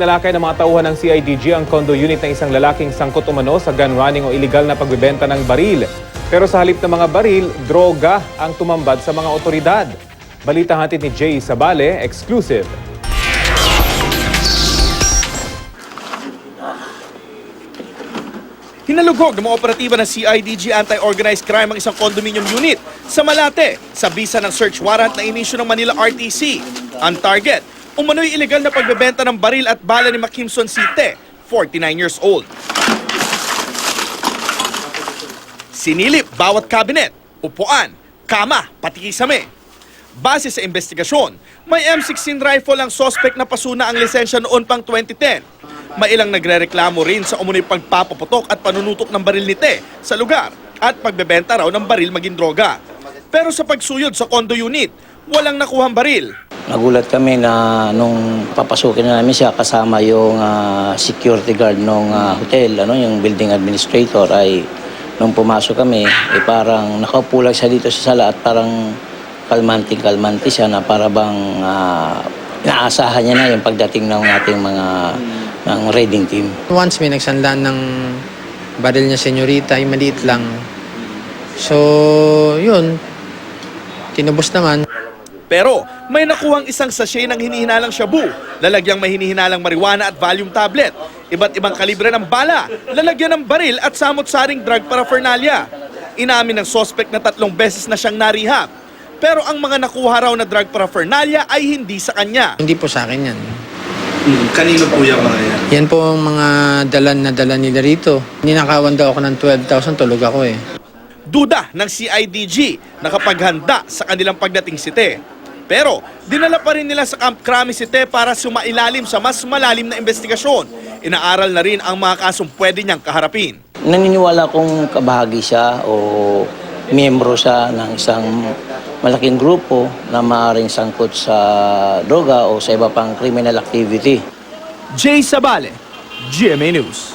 Tinalakay ng mga tauhan ng CIDG ang condo unit ng isang lalaking sangkot umano sa gun running o iligal na pagbebenta ng baril. Pero sa halip ng mga baril, droga ang tumambad sa mga otoridad. Balita hatid ni Jay Sabale, exclusive. Hinalugog ng mga operatiba ng CIDG Anti-Organized Crime ang isang condominium unit sa Malate sa bisa ng search warrant na inisyu ng Manila RTC. Ang target, umano'y iligal na pagbebenta ng baril at bala ni Makimson Site, 49 years old. Sinilip bawat kabinet, upuan, kama, pati kisame. Base sa investigasyon, may M16 rifle ang suspect na pasuna ang lisensya noon pang 2010. May ilang nagrereklamo rin sa umunoy pagpapaputok at panunutok ng baril ni Te sa lugar at pagbebenta raw ng baril maging droga. Pero sa pagsuyod sa condo unit, walang nakuhang baril. Nagulat kami na nung papasukin na namin siya kasama yung security guard ng hotel, yung building administrator, ay nung pumasok kami, parang nakaupo lang siya dito sa sala at parang kalmanting-kalmanti siya na para bang inaasahan niya na yung pagdating ng ating mga ng raiding team. Once may nagsanlaan ng baril niya senyorita, yung maliit lang. So, yun, tinubos naman. Pero may nakuhang isang sachet ng hinihinalang shabu, lalagyang may hinihinalang marijuana at Valium tablet, iba't ibang kalibre ng bala, lalagyan ng baril at samot-saring drug paraphernalia. Inamin ng suspect na 3 beses na siyang narihab. Pero ang mga nakuha raw na drug paraphernalia ay hindi sa kanya. Hindi po sa akin yan. Kanino po yung mga yan? Yan po ang mga dalan na dala nila rito. Ninakawan daw ako ng 12,000, tulog ako eh. Duda ng CIDG na kapag handa sa kanilang pagdating si Te. Pero dinala pa rin nila sa Camp Crame si Te para sumailalim sa mas malalim na investigasyon. Inaaral na rin ang mga kasong pwede niyang kaharapin. Naniniwala kong kabahagi siya o miyembro siya ng isang malaking grupo na maaaring sangkot sa droga o sa iba pang criminal activity. Jay Sabale, GMA News.